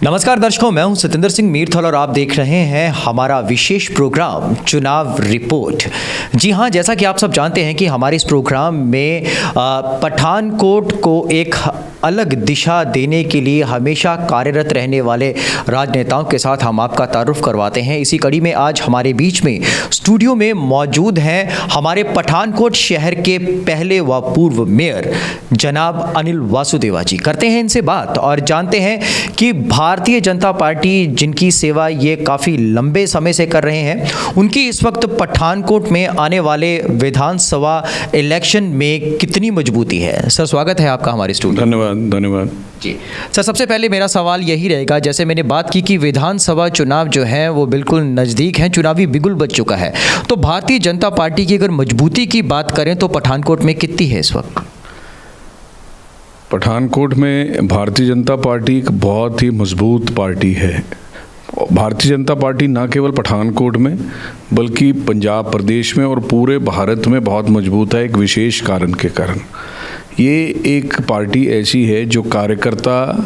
नमस्कार दर्शकों, मैं हूं सतिंदर सिंह मीरथल और आप देख रहे हैं हमारा विशेष प्रोग्राम चुनाव रिपोर्ट। जी हां, जैसा कि आप सब जानते हैं कि हमारे इस प्रोग्राम में पठानकोट को एक अलग दिशा देने के लिए हमेशा कार्यरत रहने वाले राजनेताओं के साथ हम आपका तारुफ करवाते हैं। इसी कड़ी में आज हमारे बीच में स्टूडियो में मौजूद हैं हमारे पठानकोट शहर के पहले व पूर्व मेयर जनाब अनिल वासुदेवा जी। करते हैं इनसे बात और जानते हैं कि भारतीय जनता पार्टी जिनकी सेवा ये काफ़ी लंबे समय से कर रहे हैं, उनकी इस वक्त पठानकोट में आने वाले विधानसभा इलेक्शन में कितनी मजबूती है। सर, स्वागत है आपका हमारे स्टूडियो। धन्यवाद जी सर, सबसे पहले मेरा सवाल यही रहेगा, जैसे मैंने बात की कि विधानसभा चुनाव जो है वो बिल्कुल नज़दीक है, चुनावी बिगुल बज चुका है, तो भारतीय जनता पार्टी की अगर मजबूती की बात करें तो पठानकोट में कितनी है इस वक्त? पठानकोट में भारतीय जनता पार्टी एक बहुत ही मजबूत पार्टी है। भारतीय जनता पार्टी न केवल पठानकोट में बल्कि पंजाब प्रदेश में और पूरे भारत में बहुत मजबूत है। एक विशेष कारण के कारण ये एक पार्टी ऐसी है जो कार्यकर्ता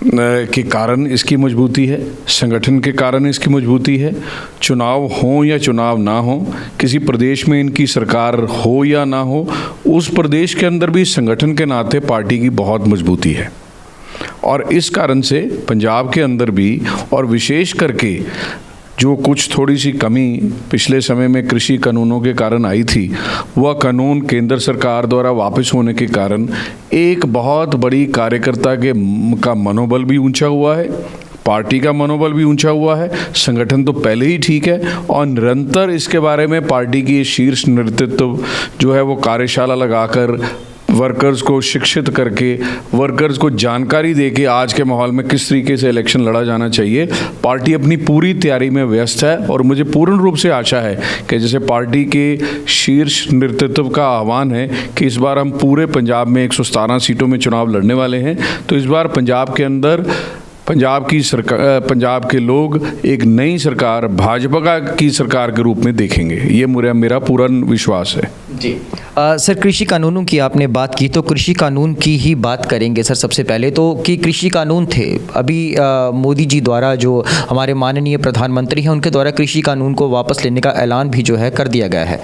के कारण इसकी मजबूती है, संगठन के कारण इसकी मजबूती है। चुनाव हो या चुनाव ना हो, किसी प्रदेश में इनकी सरकार हो या ना हो, उस प्रदेश के अंदर भी संगठन के नाते पार्टी की बहुत मजबूती है। और इस कारण से पंजाब के अंदर भी, और विशेष करके जो कुछ थोड़ी सी कमी पिछले समय में कृषि कानूनों के कारण आई थी, वह कानून केंद्र सरकार द्वारा वापस होने के कारण एक बहुत बड़ी कार्यकर्ता का मनोबल भी ऊंचा हुआ है, पार्टी का मनोबल भी ऊंचा हुआ है। संगठन तो पहले ही ठीक है और निरंतर इसके बारे में पार्टी की शीर्ष नेतृत्व जो है वो कार्यशाला लगाकर वर्कर्स को शिक्षित करके, वर्कर्स को जानकारी देके आज के माहौल में किस तरीके से इलेक्शन लड़ा जाना चाहिए, पार्टी अपनी पूरी तैयारी में व्यस्त है। और मुझे पूर्ण रूप से आशा है कि जैसे पार्टी के शीर्ष नेतृत्व का आह्वान है कि इस बार हम पूरे पंजाब में 117 सीटों में चुनाव लड़ने वाले हैं, तो इस बार पंजाब के अंदर पंजाब के लोग एक नई सरकार, भाजपा की सरकार के रूप में देखेंगे। ये मेरा पूरा विश्वास है। जी सर, कृषि कानूनों की आपने बात की तो कृषि कानून की ही बात करेंगे सर। सबसे पहले तो कि कृषि कानून थे, अभी मोदी जी द्वारा, जो हमारे माननीय प्रधानमंत्री हैं, उनके द्वारा कृषि कानून को वापस लेने का ऐलान भी जो है कर दिया गया है।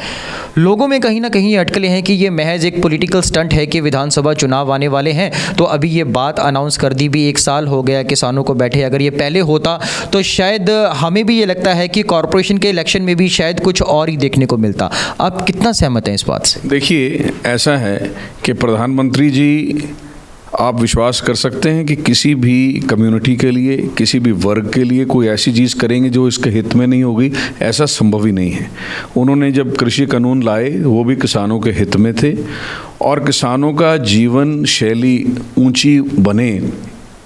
लोगों में कहीं ना कहीं अटकलें हैं कि ये महज एक पॉलिटिकल स्टंट है कि विधानसभा चुनाव आने वाले हैं तो अभी ये बात अनाउंस कर दी, भी 1 साल हो गया किसानों को बैठे। अगर ये पहले होता तो शायद हमें भी ये लगता है कि कॉरपोरेशन के इलेक्शन में भी शायद कुछ और ही देखने को मिलता। आप कितना सहमत हैं इस बात से? देखिए, ऐसा है कि प्रधानमंत्री जी, आप विश्वास कर सकते हैं कि किसी भी कम्युनिटी के लिए, किसी भी वर्ग के लिए कोई ऐसी चीज़ करेंगे जो इसके हित में नहीं होगी, ऐसा संभव ही नहीं है। उन्होंने जब कृषि कानून लाए वो भी किसानों के हित में थे और किसानों का जीवन शैली ऊंची बने,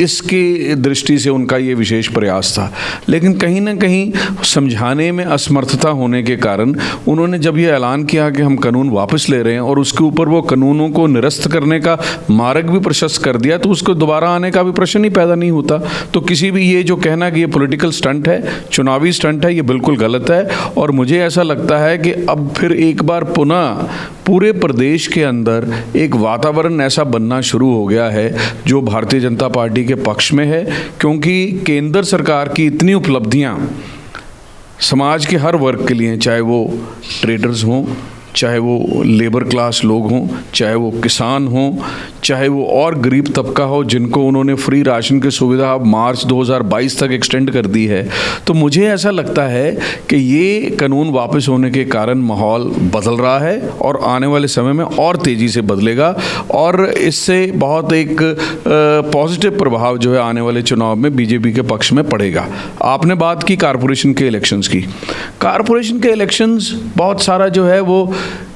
इसकी दृष्टि से उनका ये विशेष प्रयास था। लेकिन कहीं ना कहीं समझाने में असमर्थता होने के कारण उन्होंने जब ये ऐलान किया कि हम कानून वापस ले रहे हैं और उसके ऊपर वो कानूनों को निरस्त करने का मार्ग भी प्रशस्त कर दिया, तो उसको दोबारा आने का भी प्रश्न ही पैदा नहीं होता। तो किसी भी ये जो कहना कि ये पॉलिटिकल स्टंट है, चुनावी स्टंट है, ये बिल्कुल गलत है। और मुझे ऐसा लगता है कि अब फिर एक बार पुनः पूरे प्रदेश के अंदर एक वातावरण ऐसा बनना शुरू हो गया है जो भारतीय जनता पार्टी के पक्ष में है, क्योंकि केंद्र सरकार की इतनी उपलब्धियां समाज के हर वर्ग के लिए, चाहे वो ट्रेडर्स हों, चाहे वो लेबर क्लास लोग हों, चाहे वो किसान हों, चाहे वो और गरीब तबका हो जिनको उन्होंने फ्री राशन की सुविधा मार्च 2022 तक एक्सटेंड कर दी है। तो मुझे ऐसा लगता है कि ये कानून वापस होने के कारण माहौल बदल रहा है और आने वाले समय में और तेज़ी से बदलेगा और इससे बहुत एक पॉजिटिव प्रभाव जो है आने वाले चुनाव में बीजेपी के पक्ष में पड़ेगा। आपने बात की कारपोरेशन के इलेक्शंस की। कारपोरेशन के इलेक्शंस बहुत सारा जो है वो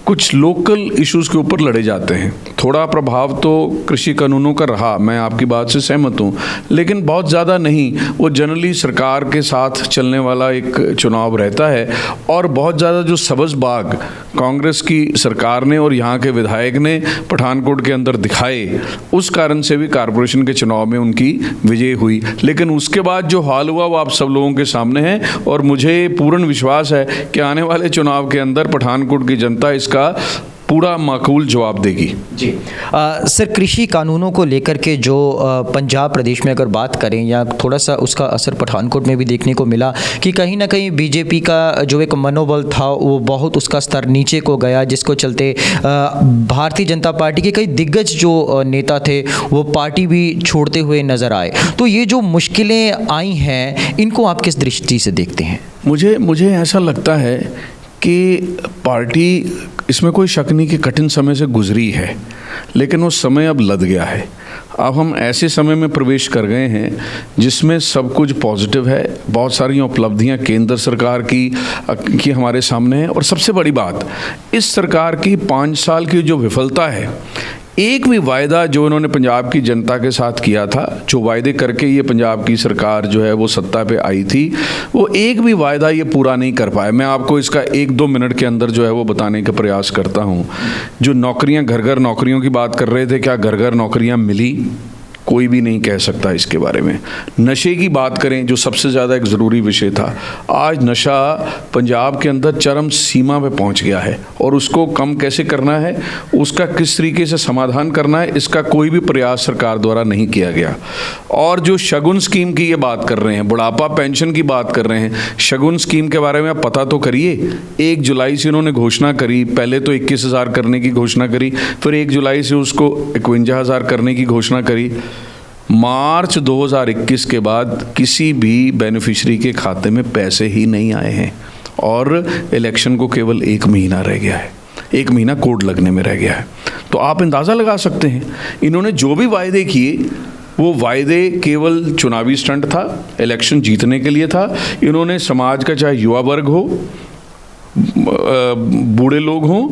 कुछ लोकल इश्यूज़ के ऊपर लड़े जाते हैं। थोड़ा प्रभाव तो कृषि कानूनों का रहा, मैं आपकी बात से सहमत हूँ, लेकिन बहुत ज़्यादा नहीं। वो जनरली सरकार के साथ चलने वाला एक चुनाव रहता है और बहुत ज़्यादा जो सब्ज़ बाग कांग्रेस की सरकार ने और यहाँ के विधायक ने पठानकोट के अंदर दिखाए, उस कारण से भी कारपोरेशन के चुनाव में उनकी विजय हुई। लेकिन उसके बाद जो हाल हुआ वो आप सब लोगों के सामने है और मुझे पूर्ण विश्वास है कि आने वाले चुनाव के अंदर पठानकोट की जनता इसका पूरा माकूल जवाब देगी। जी सर, कृषि कानूनों को लेकर के जो पंजाब प्रदेश में अगर बात करें या थोड़ा सा उसका असर पठानकोट में भी देखने को मिला कि कहीं ना कहीं बीजेपी का जो एक मनोबल था वो बहुत उसका स्तर नीचे को गया, जिसको चलते भारतीय जनता पार्टी के कई दिग्गज जो नेता थे वो पार्टी भी छोड़ते हुए नज़र आए। तो ये जो मुश्किलें आई हैं इनको आप किस दृष्टि से देखते हैं? मुझे ऐसा लगता है कि पार्टी, इसमें कोई शक नहीं कि कठिन समय से गुजरी है, लेकिन वो समय अब लद गया है। अब हम ऐसे समय में प्रवेश कर गए हैं जिसमें सब कुछ पॉजिटिव है, बहुत सारी उपलब्धियां केंद्र सरकार की हमारे सामने है। और सबसे बड़ी बात, इस सरकार की 5 साल की जो विफलता है, एक भी वायदा जो इन्होंने पंजाब की जनता के साथ किया था, जो वायदे करके ये पंजाब की सरकार जो है वो सत्ता पे आई थी, वो एक भी वायदा ये पूरा नहीं कर पाए। मैं आपको इसका 1-2 मिनट के अंदर जो है वो बताने का प्रयास करता हूँ। जो नौकरियाँ, घर घर नौकरियों की बात कर रहे थे, क्या घर घर नौकरियाँ मिली? कोई भी नहीं कह सकता इसके बारे में। नशे की बात करें, जो सबसे ज़्यादा एक ज़रूरी विषय था, आज नशा पंजाब के अंदर चरम सीमा पे पहुंच गया है और उसको कम कैसे करना है, उसका किस तरीके से समाधान करना है, इसका कोई भी प्रयास सरकार द्वारा नहीं किया गया। और जो शगुन स्कीम की ये बात कर रहे हैं, बुढ़ापा पेंशन की बात कर रहे हैं, शगुन स्कीम के बारे में आप पता तो करिए। 1 जुलाई से इन्होंने घोषणा करी, पहले तो 21,000 करने की घोषणा करी, फिर 1 जुलाई से उसको 51,000 करने की घोषणा करी। मार्च 2021 के बाद किसी भी बेनिफिशरी के खाते में पैसे ही नहीं आए हैं और इलेक्शन को केवल 1 महीना रह गया है, 1 महीना कोड लगने में रह गया है। तो आप अंदाज़ा लगा सकते हैं इन्होंने जो भी वायदे किए वो वायदे केवल चुनावी स्टंट था, इलेक्शन जीतने के लिए था। इन्होंने समाज का, चाहे युवा वर्ग हो, बूढ़े लोग हों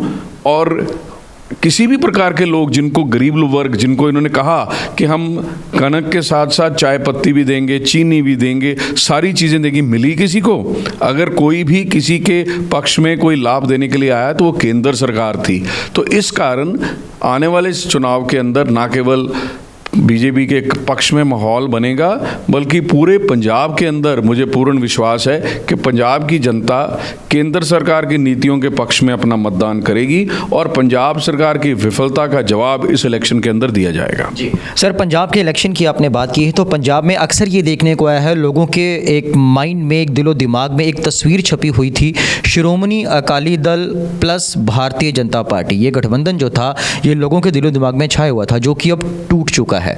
और किसी भी प्रकार के लोग, जिनको गरीब वर्ग, जिनको इन्होंने कहा कि हम कनक के साथ साथ चाय पत्ती भी देंगे, चीनी भी देंगे, सारी चीज़ें देंगे, मिली किसी को? अगर कोई भी किसी के पक्ष में कोई लाभ देने के लिए आया तो वो केंद्र सरकार थी। तो इस कारण आने वाले इस चुनाव के अंदर ना केवल बीजेपी के पक्ष में माहौल बनेगा, बल्कि पूरे पंजाब के अंदर मुझे पूर्ण विश्वास है कि पंजाब की जनता केंद्र सरकार की नीतियों के पक्ष में अपना मतदान करेगी और पंजाब सरकार की विफलता का जवाब इस इलेक्शन के अंदर दिया जाएगा। जी सर, पंजाब के इलेक्शन की आपने बात की है, तो पंजाब में अक्सर ये देखने को आया है, लोगों के एक माइंड में, एक दिलो दिमाग में एक तस्वीर छपी हुई थी, श्रोमणी अकाली दल प्लस भारतीय जनता पार्टी, ये गठबंधन जो था ये लोगों के दिलो दिमाग में छाया हुआ था, जो कि अब टूट चुका है।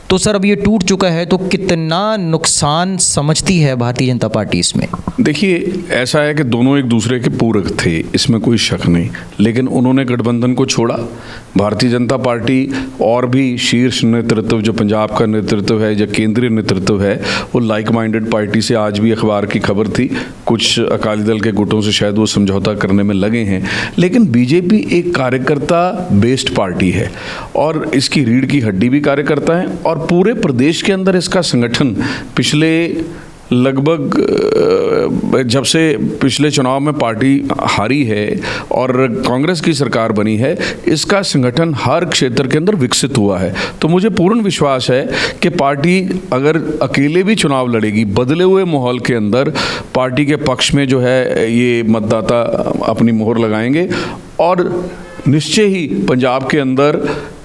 तो सर अब ये टूट चुका है तो कितना नुकसान समझती है भारतीय जनता पार्टी इसमें? देखिए, ऐसा है कि दोनों एक दूसरे के पूरक थे, इसमें कोई शक नहीं, लेकिन उन्होंने गठबंधन को छोड़ा। भारतीय जनता पार्टी और भी शीर्ष नेतृत्व, जो पंजाब का नेतृत्व है, जो केंद्रीय नेतृत्व है, वो लाइक माइंडेड पार्टी से, आज भी अखबार की खबर थी, कुछ अकाली दल के गुटों से शायद वो समझौता करने में लगे हैं। लेकिन बीजेपी एक कार्यकर्ता बेस्ड पार्टी है और इसकी रीढ़ की हड्डी भी कार्यकर्ता है और पूरे प्रदेश के अंदर इसका संगठन पिछले लगभग, जब से पिछले चुनाव में पार्टी हारी है और कांग्रेस की सरकार बनी है, इसका संगठन हर क्षेत्र के अंदर विकसित हुआ है। तो मुझे पूर्ण विश्वास है कि पार्टी अगर अकेले भी चुनाव लड़ेगी, बदले हुए माहौल के अंदर पार्टी के पक्ष में जो है ये मतदाता अपनी मोहर लगाएंगे और निश्चय ही पंजाब के अंदर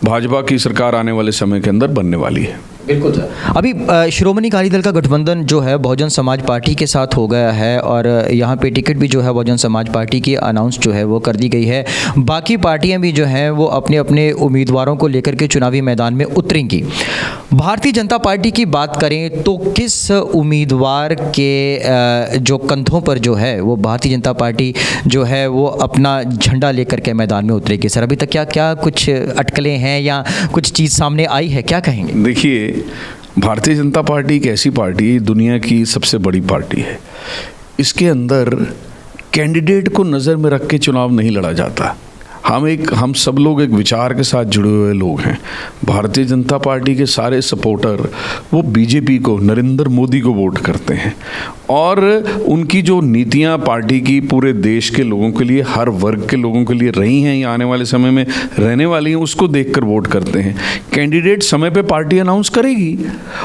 भाजपा की सरकार आने वाले समय के अंदर बनने वाली है। बिल्कुल सर। अभी श्रोमणी अकाली दल का गठबंधन जो है बहुजन समाज पार्टी के साथ हो गया है और यहाँ पे टिकट भी जो है बहुजन समाज पार्टी की अनाउंस जो है वो कर दी गई है। बाकी पार्टियाँ भी जो हैं वो अपने अपने उम्मीदवारों को लेकर के चुनावी मैदान में उतरेंगी। भारतीय जनता पार्टी की बात करें तो किस उम्मीदवार के जो कंधों पर जो है वो भारतीय जनता पार्टी जो है वो अपना झंडा लेकर के मैदान में उतरेगी? सर अभी तक क्या क्या कुछ अटकलें हैं या कुछ चीज़ सामने आई है, क्या कहेंगे? देखिए, भारतीय जनता पार्टी एक ऐसी पार्टी, दुनिया की सबसे बड़ी पार्टी है। इसके अंदर कैंडिडेट को नज़र में रख के चुनाव नहीं लड़ा जाता। हम सब लोग एक विचार के साथ जुड़े हुए लोग हैं। भारतीय जनता पार्टी के सारे सपोर्टर वो बीजेपी को, नरेंद्र मोदी को वोट करते हैं और उनकी जो नीतियां पार्टी की पूरे देश के लोगों के लिए, हर वर्ग के लोगों के लिए रही हैं या आने वाले समय में रहने वाली हैं, उसको देखकर वोट करते हैं। कैंडिडेट समय पे पार्टी अनाउंस करेगी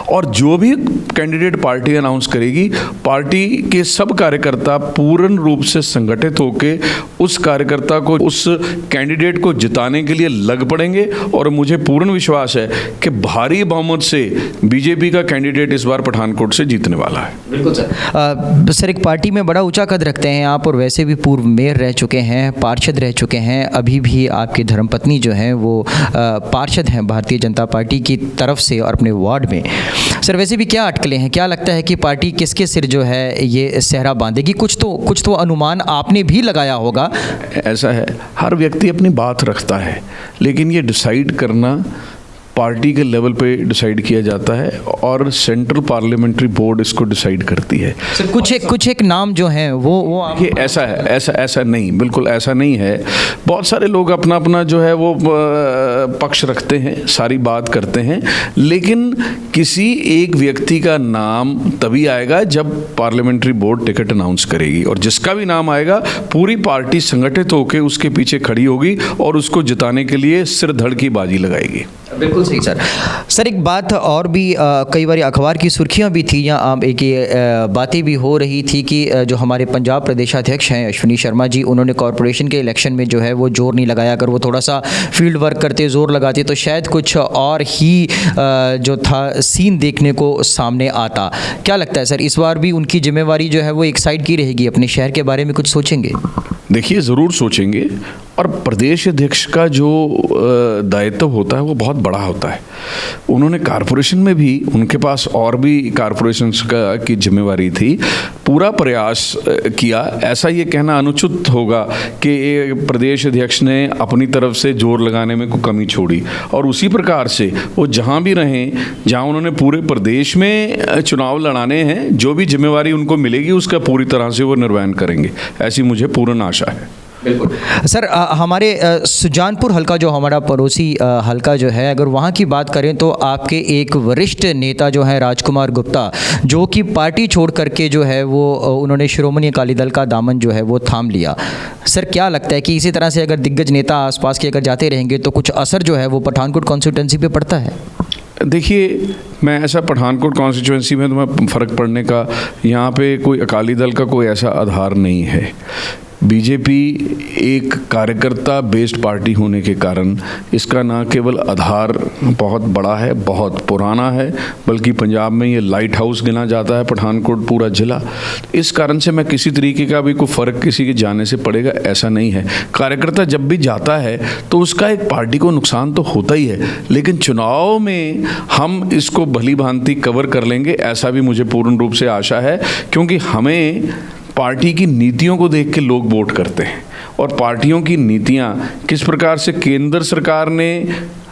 और जो भी कैंडिडेट पार्टी अनाउंस करेगी, पार्टी के सब कार्यकर्ता पूर्ण रूप से संगठित होकर उस कार्यकर्ता को उस कैंडिडेट को जिताने के लिए लग पड़ेंगे और मुझे पूर्ण विश्वास है कि भारी बहुमत से बीजेपी का कैंडिडेट इस बार पठानकोट से जीतने वाला है। बिल्कुल सर। सर, एक पार्टी में बड़ा ऊंचा कद रखते हैं आप और वैसे भी पूर्व मेयर रह चुके हैं, पार्षद रह चुके हैं, अभी भी आपकी धर्मपत्नी जो है वो पार्षद हैं भारतीय जनता पार्टी की तरफ से और अपने वार्ड में। सर, वैसे भी क्या अटकलें हैं, क्या लगता है कि पार्टी किसके सिर जो है ये सेहरा बांधेगी? कुछ तो अनुमान आपने भी लगाया होगा। ऐसा है, हर व्यक्ति अपनी बात रखता है, लेकिन ये डिसाइड करना पार्टी के लेवल पे डिसाइड किया जाता है और सेंट्रल पार्लियामेंट्री बोर्ड इसको डिसाइड करती है। सर, कुछ एक नाम जो है वो आप... ये ऐसा है, ऐसा नहीं, बिल्कुल ऐसा नहीं है। बहुत सारे लोग अपना अपना जो है वो पक्ष रखते हैं, सारी बात करते हैं, लेकिन किसी एक व्यक्ति का नाम तभी आएगा जब पार्लियामेंट्री बोर्ड टिकट अनाउंस करेगी, और जिसका भी नाम आएगा पूरी पार्टी संगठित होकर उसके पीछे खड़ी होगी और उसको जिताने के लिए सिर धड़ की बाजी लगाएगी। बिल्कुल सही सर। सर, एक बात और भी कई बार अखबार की सुर्खियां भी थी या एक बातें भी हो रही थी कि जो हमारे पंजाब प्रदेशाध्यक्ष हैं अश्विनी शर्मा जी, उन्होंने कॉरपोरेशन के इलेक्शन में जो है वो जोर नहीं लगाया। अगर वो थोड़ा सा फील्ड वर्क करते, जोर लगाते तो शायद कुछ और ही जो था सीन देखने को सामने आता। क्या लगता है सर, इस बार भी उनकी जिम्मेवारी जो है वो एक साइड की रहेगी? अपने शहर के बारे में कुछ सोचेंगे? देखिए, ज़रूर सोचेंगे, और प्रदेश अध्यक्ष का जो दायित्व होता है वो बहुत बड़ा होता है। उन्होंने कारपोरेशन में भी, उनके पास और भी कारपोरेशन की जिम्मेवारी थी, पूरा प्रयास किया। ऐसा ये कहना अनुचित होगा कि प्रदेश अध्यक्ष ने अपनी तरफ से जोर लगाने में कोई कमी छोड़ी, और उसी प्रकार से वो जहाँ भी रहें, जहाँ उन्होंने पूरे प्रदेश में चुनाव लड़ाने हैं, जो भी जिम्मेवारी उनको मिलेगी उसका पूरी तरह से वो निर्वहन करेंगे, ऐसी मुझे पूर्ण आशा है। बिल्कुल सर। हमारे सुजानपुर हलका जो हमारा पड़ोसी हलका जो है, अगर वहाँ की बात करें तो आपके एक वरिष्ठ नेता जो है राजकुमार गुप्ता, जो कि पार्टी छोड़ करके जो है वो उन्होंने श्रोमणी अकाली दल का दामन जो है वो थाम लिया। सर, क्या लगता है कि इसी तरह से अगर दिग्गज नेता आसपास के अगर जाते रहेंगे तो कुछ असर जो है वो पठानकोट कॉन्स्टिट्यूंसी पे पड़ता है? देखिए, मैं ऐसा पठानकोट कॉन्स्टिट्यूंसी में तुम्हें फ़र्क पड़ने का, यहाँ पे कोई अकाली दल का कोई ऐसा आधार नहीं है। बीजेपी एक कार्यकर्ता बेस्ड पार्टी होने के कारण इसका न केवल आधार बहुत बड़ा है, बहुत पुराना है, बल्कि पंजाब में ये लाइट हाउस गिना जाता है पठानकोट पूरा जिला। इस कारण से मैं किसी तरीके का भी कोई फ़र्क किसी के जाने से पड़ेगा ऐसा नहीं है। कार्यकर्ता जब भी जाता है तो उसका एक पार्टी को नुकसान तो होता ही है, लेकिन चुनाव में हम इसको भली भांति कवर कर लेंगे, ऐसा भी मुझे पूर्ण रूप से आशा है, क्योंकि हमें पार्टी की नीतियों को देख के लोग वोट करते हैं, और पार्टियों की नीतियां किस प्रकार से केंद्र सरकार ने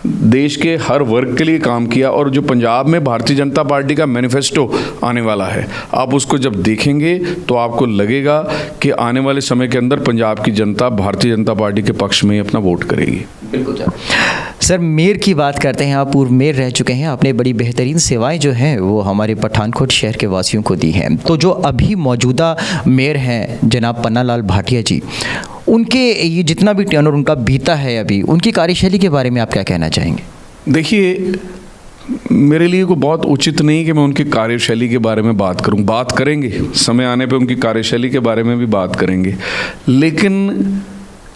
देश के हर वर्ग के लिए काम किया, और जो पंजाब में भारतीय जनता पार्टी का मैनिफेस्टो आने वाला है, आप उसको जब देखेंगे तो आपको लगेगा कि आने वाले समय के अंदर पंजाब की जनता भारतीय जनता पार्टी के पक्ष में अपना वोट करेगी। बिल्कुल सर। मेयर की बात करते हैं, आप पूर्व मेयर रह चुके हैं, आपने बड़ी बेहतरीन सेवाएं जो हैं वो हमारे पठानकोट शहर के वासियों को दी हैं। तो जो अभी मौजूदा मेयर हैं जनाब पन्नालाल भाटिया जी, उनके ये जितना भी टेन्योर उनका बीता है अभी, उनकी कार्यशैली के बारे में आप क्या कहना चाहेंगे? देखिए, मेरे लिए को बहुत उचित नहीं कि मैं उनकी कार्यशैली के बारे में बात करूं। बात करेंगे, समय आने पे उनकी कार्यशैली के बारे में भी बात करेंगे, लेकिन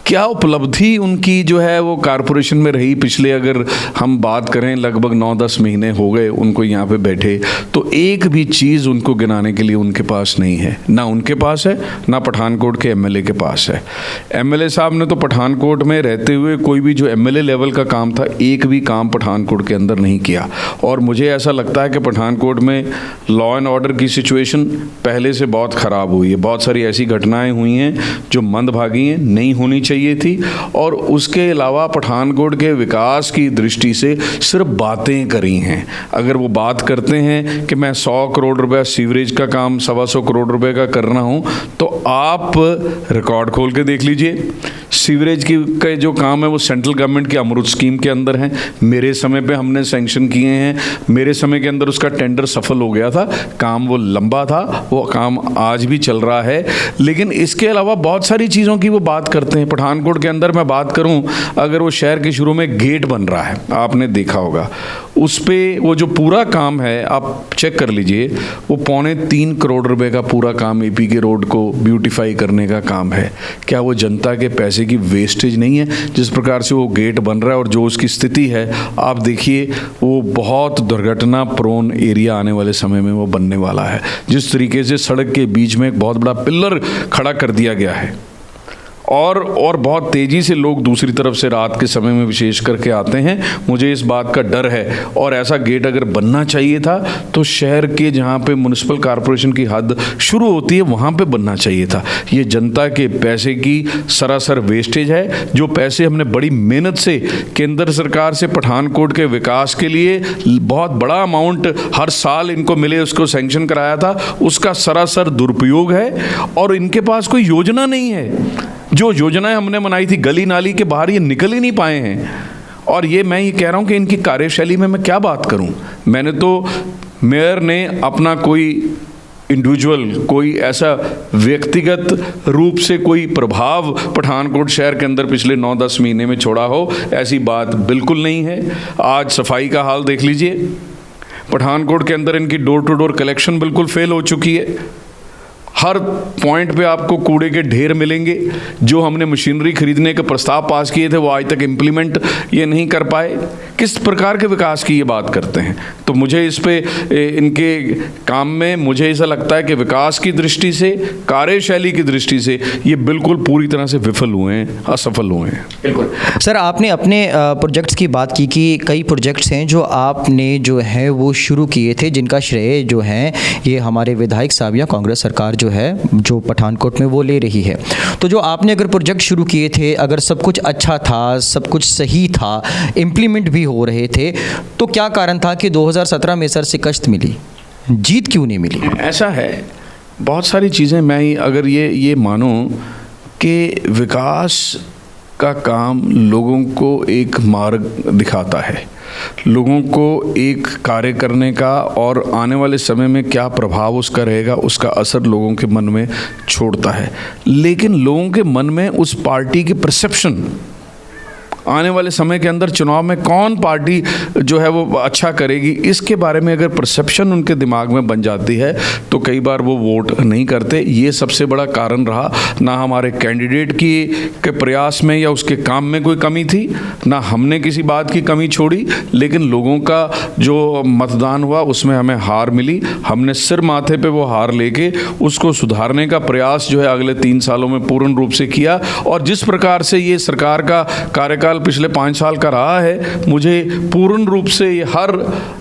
क्या उपलब्धि उनकी जो है वो कारपोरेशन में रही पिछले, अगर हम बात करें लगभग 9-10 महीने हो गए उनको यहाँ पे बैठे, तो एक भी चीज़ उनको गिनाने के लिए उनके पास नहीं है। ना उनके पास है, ना पठानकोट के एमएलए के पास है। एमएलए साहब ने तो पठानकोट में रहते हुए कोई भी जो एमएलए लेवल का काम था, एक भी काम पठानकोट के अंदर नहीं किया। और मुझे ऐसा लगता है कि पठानकोट में लॉ एंड ऑर्डर की सिचुएशन पहले से बहुत ख़राब हुई है। बहुत सारी ऐसी घटनाएँ हुई हैं जो मंदभागी हैं, नहीं होनी चाहिए थी, और उसके अलावा पठानकोट के विकास की दृष्टि से सिर्फ बातें करी हैं। अगर वो बात करते हैं कि मैं 100 करोड़ रुपया सीवरेज का काम 125 करोड़ रुपए का करना हूं, तो आप रिकॉर्ड खोल के देख लीजिए। सीवरेज की का जो काम है वो सेंट्रल गवर्नमेंट की अमृत स्कीम के अंदर है, मेरे समय पे हमने सैंक्शन किए हैं, मेरे समय के अंदर उसका टेंडर सफल हो गया था, काम वो लंबा था, वो काम आज भी चल रहा है। लेकिन इसके अलावा बहुत सारी चीज़ों की वो बात करते हैं। पठानकोट के अंदर मैं बात करूं, अगर वो शहर के शुरू में गेट बन रहा है, आपने देखा होगा, उस पे वो जो पूरा काम है आप चेक कर लीजिए, वो 3.25 करोड़ रुपए का पूरा काम एपी के रोड को ब्यूटीफाई करने का काम है। क्या वो जनता के पैसे की वेस्टेज नहीं है। जिस प्रकार से वो गेट बन रहा है और जो उसकी स्थिति है, आप देखिए वो बहुत दुर्घटना प्रोन एरिया आने वाले समय में वो बनने वाला है। जिस तरीके से सड़क के बीच में एक बहुत बड़ा पिलर खड़ा कर दिया गया है और बहुत तेज़ी से लोग दूसरी तरफ से रात के समय में विशेष करके आते हैं, मुझे इस बात का डर है। और ऐसा गेट अगर बनना चाहिए था तो शहर के जहाँ पे म्युनिसिपल कॉरपोरेशन की हद शुरू होती है वहाँ पे बनना चाहिए था। ये जनता के पैसे की सरासर वेस्टेज है। जो पैसे हमने बड़ी मेहनत से केंद्र सरकार से पठानकोट के विकास के लिए बहुत बड़ा अमाउंट हर साल इनको मिले, उसको सैंक्शन कराया था, उसका सरासर दुरुपयोग है। और इनके पास कोई योजना नहीं है। जो योजनाएं हमने बनाई थी गली नाली के बाहर, ये निकल ही नहीं पाए हैं। और मैं ये कह रहा हूं कि इनकी कार्यशैली में मैं क्या बात करूं। मैंने तो मेयर ने अपना कोई इंडिविजुअल, कोई ऐसा व्यक्तिगत रूप से कोई प्रभाव पठानकोट शहर के अंदर पिछले 9-10 महीने में छोड़ा हो, ऐसी बात बिल्कुल नहीं है। आज सफाई का हाल देख लीजिए, पठानकोट के अंदर इनकी डोर टू डोर कलेक्शन बिल्कुल फेल हो चुकी है। हर पॉइंट पे आपको कूड़े के ढेर मिलेंगे। जो हमने मशीनरी खरीदने के प्रस्ताव पास किए थे वो आज तक इम्प्लीमेंट ये नहीं कर पाए। किस प्रकार के विकास की ये बात करते हैं। तो मुझे इस पे इनके काम में मुझे ऐसा लगता है कि विकास की दृष्टि से, कार्यशैली की दृष्टि से ये बिल्कुल पूरी तरह से विफल हुए हैं, असफल हुए हैं। बिल्कुल सर, आपने अपने प्रोजेक्ट्स की बात की कि कई प्रोजेक्ट्स हैं जो आपने जो है वो शुरू किए थे, जिनका श्रेय जो है ये हमारे विधायक साहब या कांग्रेस सरकार जो है जो पठानकोट में वो ले रही है। तो जो आपने अगर प्रोजेक्ट शुरू किए थे, अगर सब कुछ अच्छा था, सब कुछ सही था, इम्प्लीमेंट भी हो रहे थे, तो क्या कारण था कि 2017 में सर शिकस्त मिली, जीत क्यों नहीं मिली? ऐसा है, बहुत सारी चीज़ें मैं अगर ये मानूं कि विकास का काम लोगों को एक मार्ग दिखाता है, लोगों को एक कार्य करने का, और आने वाले समय में क्या प्रभाव उसका रहेगा, उसका असर लोगों के मन में छोड़ता है। लेकिन लोगों के मन में उस पार्टी की परसेप्शन, आने वाले समय के अंदर चुनाव में कौन पार्टी जो है वो अच्छा करेगी, इसके बारे में अगर परसेप्शन उनके दिमाग में बन जाती है तो कई बार वो वोट नहीं करते। ये सबसे बड़ा कारण रहा। ना हमारे कैंडिडेट के प्रयास में या उसके काम में कोई कमी थी, ना हमने किसी बात की कमी छोड़ी, लेकिन लोगों का जो मतदान हुआ उसमें हमें हार मिली। हमने सिर माथे पे वो हार लेके उसको सुधारने का प्रयास जो है अगले 3 सालों में पूर्ण रूप से किया। और जिस प्रकार से ये सरकार का कार्यकाल पिछले 5 साल का रहा है, मुझे पूर्ण रूप से ये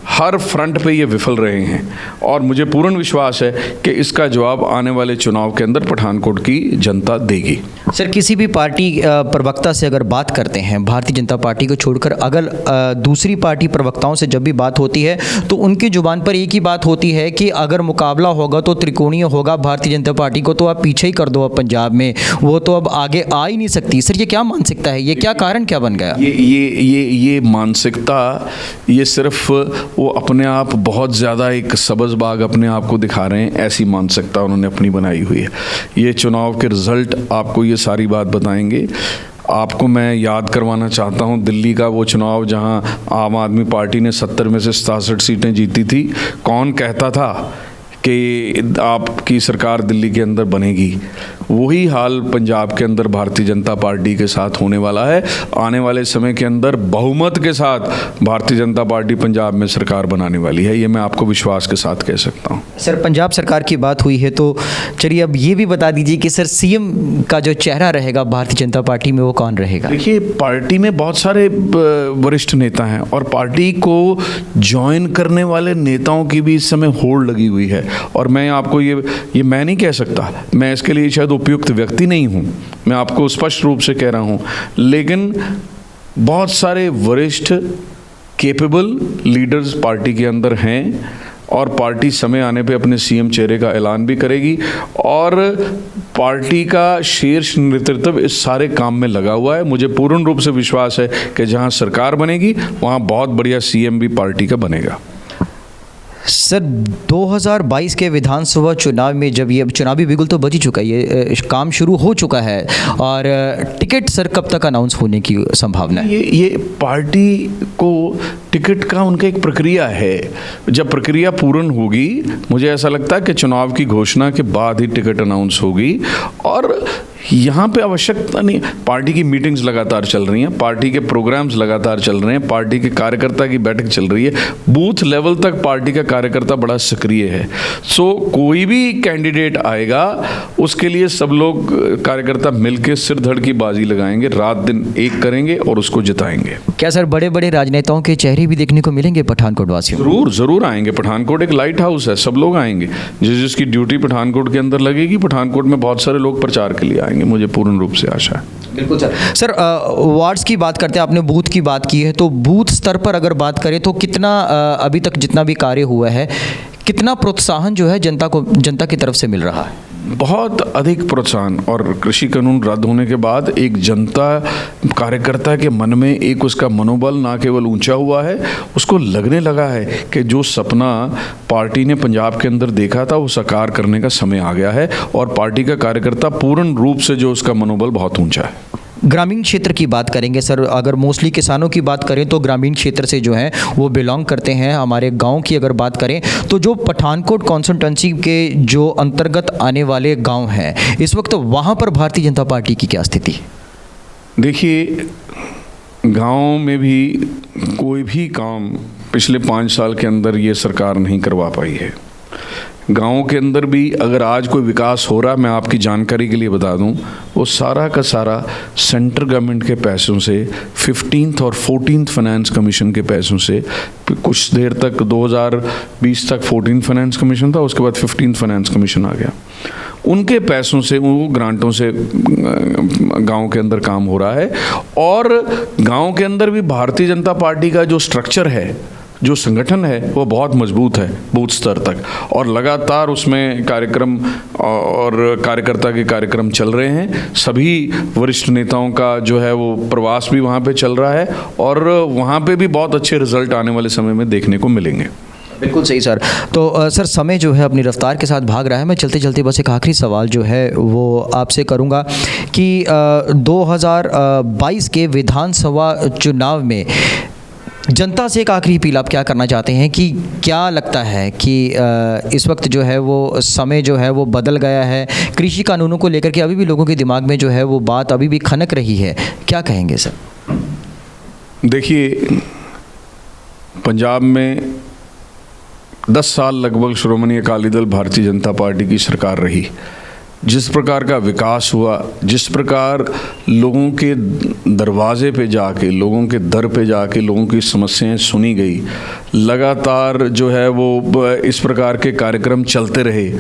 हर फ्रंट पे ये विफल रहे हैं। और मुझे पूर्ण विश्वास है कि इसका जवाब आने वाले चुनाव के अंदर पठानकोट की जनता देगी। सर, किसी भी पार्टी प्रवक्ता से अगर बात करते हैं, भारतीय जनता पार्टी को छोड़कर अगर दूसरी पार्टी प्रवक्ताओं से जब भी बात होती है तो उनकी जुबान पर एक ही बात होती है कि अगर मुकाबला होगा तो त्रिकोणीय होगा, भारतीय जनता पार्टी को तो आप पीछे ही कर दो, अब पंजाब में वो तो अब आगे आ ही नहीं सकती। सर, ये क्या मानसिकता है, ये क्या कारण क्या बन गया? ये मानसिकता, ये सिर्फ वो अपने आप बहुत ज़्यादा एक सब्ज़बाग अपने आप को दिखा रहे हैं, ऐसी मानसिकता उन्होंने अपनी बनाई हुई है। ये चुनाव के रिज़ल्ट आपको ये सारी बात बताएंगे। आपको मैं याद करवाना चाहता हूं दिल्ली का वो चुनाव जहां आम आदमी पार्टी ने 70 में से 67 सीटें जीती थी। कौन कहता था कि आपकी सरकार दिल्ली के अंदर बनेगी? वही हाल पंजाब के अंदर भारतीय जनता पार्टी के साथ होने वाला है। आने वाले समय के अंदर बहुमत के साथ भारतीय जनता पार्टी पंजाब में सरकार बनाने वाली है, ये मैं आपको विश्वास के साथ कह सकता हूँ। सर, पंजाब सरकार की बात हुई है तो चलिए अब ये भी बता दीजिए कि सर सीएम का जो चेहरा रहेगा भारतीय जनता पार्टी में वो कौन रहेगा? देखिए, पार्टी में बहुत सारे वरिष्ठ नेता हैं और पार्टी को ज्वाइन करने वाले नेताओं की भी इस समय होड़ लगी हुई है। और मैं आपको ये मैं नहीं कह सकता, मैं इसके लिए शायद उपयुक्त व्यक्ति नहीं हूँ, मैं आपको स्पष्ट रूप से कह रहा हूँ, लेकिन बहुत सारे वरिष्ठ कैपेबल लीडर्स पार्टी के अंदर हैं और पार्टी समय आने पे अपने सीएम चेहरे का ऐलान भी करेगी। और पार्टी का शीर्ष नेतृत्व इस सारे काम में लगा हुआ है। मुझे पूर्ण रूप से विश्वास है कि जहां सरकार बनेगी वहां बहुत बढ़िया सीएम भी पार्टी का बनेगा। सर, 2022 के विधानसभा चुनाव में जब ये चुनावी बिगुल तो बज ही चुका है, ये काम शुरू हो चुका है, और टिकट सर कब तक अनाउंस होने की संभावना है? ये पार्टी को टिकट का उनका एक प्रक्रिया है। जब प्रक्रिया पूर्ण होगी, मुझे ऐसा लगता है कि चुनाव की घोषणा के बाद ही टिकट अनाउंस होगी। और यहाँ पे आवश्यकता नहीं। पार्टी की मीटिंग्स लगातार चल रही हैं, पार्टी के प्रोग्राम्स लगातार चल रहे हैं, पार्टी के कार्यकर्ता की बैठक चल रही है, बूथ लेवल तक पार्टी का कार्यकर्ता बड़ा सक्रिय है। सो कोई भी कैंडिडेट आएगा उसके लिए सब लोग कार्यकर्ता मिलकर सिर धड़ की बाजी लगाएंगे, रात दिन एक करेंगे और उसको जिताएंगे। क्या सर बड़े बड़े राजनेताओं के चेहरे भी देखने को मिलेंगे पठानकोट वासियों? जरूर जरूर आएंगे। पठानकोट एक लाइट हाउस है, सब लोग आएंगे। जिसकी ड्यूटी पठानकोट के अंदर लगेगी, पठानकोट में बहुत सारे लोग प्रचार के लिए आएंगे, मुझे पूर्ण रूप से आशा है। बिल्कुल सर। सर वार्ड्स की बात करते हैं, आपने बूथ की बात की है, तो बूथ स्तर पर अगर बात करें तो कितना अभी तक जितना भी कार्य हुआ है, कितना प्रोत्साहन जो है जनता की तरफ से मिल रहा है? बहुत अधिक प्रोत्साहन। और कृषि कानून रद्द होने के बाद एक जनता कार्यकर्ता के मन में एक उसका मनोबल ना केवल ऊंचा हुआ है, उसको लगने लगा है कि जो सपना पार्टी ने पंजाब के अंदर देखा था वो साकार करने का समय आ गया है। और पार्टी का कार्यकर्ता पूर्ण रूप से जो उसका मनोबल बहुत ऊंचा है। ग्रामीण क्षेत्र की बात करेंगे सर, अगर मोस्टली किसानों की बात करें तो ग्रामीण क्षेत्र से जो हैं वो बिलोंग करते हैं। हमारे गांव की अगर बात करें तो जो पठानकोट कॉन्स्टिट्यूंसी के जो अंतर्गत आने वाले गांव हैं, इस वक्त वहां पर भारतीय जनता पार्टी की क्या स्थिति है? देखिए, गांव में भी कोई भी काम पिछले 5 साल के अंदर ये सरकार नहीं करवा पाई है। गाँव के अंदर भी अगर आज कोई विकास हो रहा, मैं आपकी जानकारी के लिए बता दूं, वो सारा का सारा सेंट्रल गवर्नमेंट के पैसों से, 15th और 14th फाइनेंस कमीशन के पैसों से। कुछ देर तक 2020 तक 14th फाइनेंस कमीशन था, उसके बाद 15th फाइनेंस कमीशन आ गया। उनके पैसों से, वो ग्रांटों से गांव के अंदर काम हो रहा है। और गांव के अंदर भी भारतीय जनता पार्टी का जो स्ट्रक्चर है, जो संगठन है, वो बहुत मजबूत है बूथ स्तर तक। और लगातार उसमें कार्यक्रम और कार्यकर्ता के कार्यक्रम चल रहे हैं। सभी वरिष्ठ नेताओं का जो है वो प्रवास भी वहाँ पे चल रहा है और वहाँ पे भी बहुत अच्छे रिजल्ट आने वाले समय में देखने को मिलेंगे। बिल्कुल सही सर। तो सर समय जो है अपनी रफ्तार के साथ भाग रहा है। मैं चलते चलते बस एक आखिरी सवाल जो है वो आपसे करूँगा कि 2022 के विधानसभा चुनाव में जनता से एक आखिरी अपील आप क्या करना चाहते हैं कि क्या लगता है कि इस वक्त जो है वो समय जो है वो बदल गया है, कृषि कानूनों को लेकर के अभी भी लोगों के दिमाग में जो है वो बात अभी भी खनक रही है, क्या कहेंगे सर? देखिए, पंजाब में 10 साल लगभग श्रोमणी अकाली दल भारतीय जनता पार्टी की सरकार रही। जिस प्रकार का विकास हुआ, जिस प्रकार लोगों के दरवाजे पे जाके, लोगों के दर पे जाके लोगों की समस्याएं सुनी गई, लगातार जो है वो इस प्रकार के कार्यक्रम चलते रहे,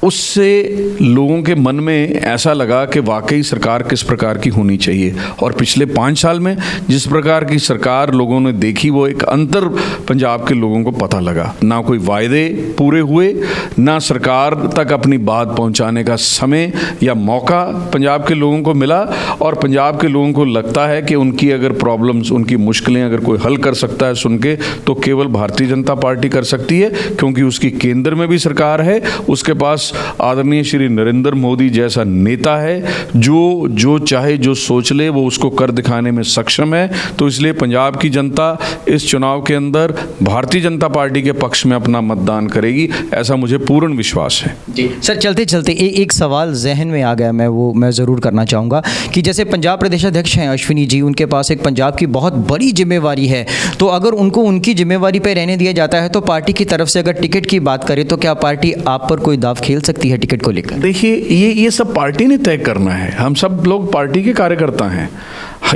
उससे लोगों के मन में ऐसा लगा कि वाकई सरकार किस प्रकार की होनी चाहिए। और पिछले 5 साल में जिस प्रकार की सरकार लोगों ने देखी, वो एक अंतर पंजाब के लोगों को पता लगा। ना कोई वायदे पूरे हुए, ना सरकार तक अपनी बात पहुंचाने का समय या मौका पंजाब के लोगों को मिला। और पंजाब के लोगों को लगता है कि उनकी अगर प्रॉब्लम्स, उनकी मुश्किलें अगर कोई हल कर सकता है सुन के, तो केवल भारतीय जनता पार्टी कर सकती है, क्योंकि उसकी केंद्र में भी सरकार है, उसके पास आदरणीय श्री नरेंद्र मोदी जैसा नेता है जो चाहे, जो सोच ले, वो उसको कर दिखाने में सक्षम है। तो इसलिए पंजाब की जनता इस चुनाव के अंदर भारतीय जनता पार्टी के पक्ष में अपना मतदान करेगी, ऐसा मुझे पूर्ण विश्वास है। जी सर, चलते चलते एक सवाल जहन में आ गया, मैं ज़रूर करना चाहूँगा कि जैसे पंजाब प्रदेश अध्यक्ष हैं अश्विनी जी, उनके पास एक पंजाब की बहुत बड़ी जिम्मेवारी है, तो अगर उनको उनकी जिम्मेवारी पर रहने दिया जाता है तो पार्टी की तरफ से अगर टिकट की बात करें तो क्या पार्टी आप पर कोई दाव खेल सकती है टिकट को लेकर? देखिए, ये सब पार्टी ने तय करना है। हम सब लोग पार्टी के कार्यकर्ता हैं,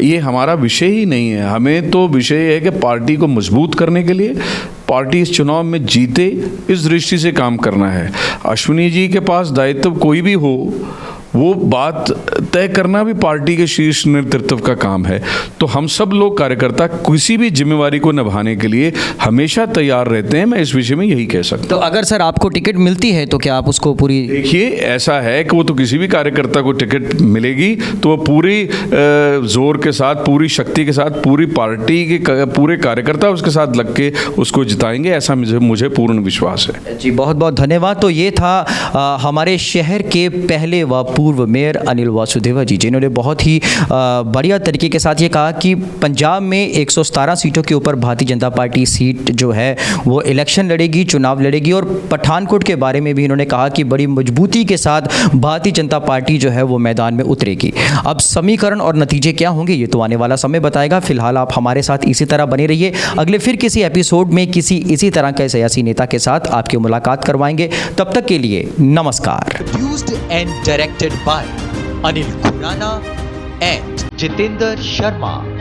ये हमारा विषय ही नहीं है। हमें तो विषय है कि पार्टी को मजबूत करने के लिए पार्टी इस चुनाव में जीते, इस दृष्टि से काम करना है। अश्विनी जी के पास दायित्व कोई भी हो, वो बात तय करना भी पार्टी के शीर्ष नेतृत्व का काम है। तो हम सब लोग कार्यकर्ता किसी भी जिम्मेवारी को निभाने के लिए हमेशा तैयार रहते हैं। मैं इस विषय में यही कह सकता हूँ। तो अगर सर आपको टिकट मिलती है तो क्या आप उसको पूरी? देखिए, ऐसा है कि वो तो किसी भी कार्यकर्ता को टिकट मिलेगी तो वो पूरी जोर के साथ, पूरी शक्ति के साथ, पूरी पार्टी के पूरे कार्यकर्ता उसके साथ लग के उसको जिताएंगे, ऐसा मुझे पूर्ण विश्वास है। जी बहुत बहुत धन्यवाद। तो ये था हमारे शहर के पहले व पूर्व मेयर अनिल वासुदेवा जी, जिन्होंने बहुत ही बढ़िया तरीके के साथ ये कहा कि पंजाब में 117 सीटों के ऊपर भारतीय जनता पार्टी सीट जो है वो इलेक्शन लड़ेगी, चुनाव लड़ेगी। और पठानकोट के बारे में भी इन्होंने कहा कि बड़ी मजबूती के साथ भारतीय जनता पार्टी जो है वो मैदान में उतरेगी। अब समीकरण और नतीजे क्या होंगे ये तो आने वाला समय बताएगा। फिलहाल आप हमारे साथ इसी तरह बने रहिए। अगले फिर किसी एपिसोड में किसी इसी तरह के सियासी नेता के साथ आपकी मुलाकात करवाएंगे। तब तक के लिए नमस्कार। Produced and directed by Anil Khurana and Jitendra Sharma.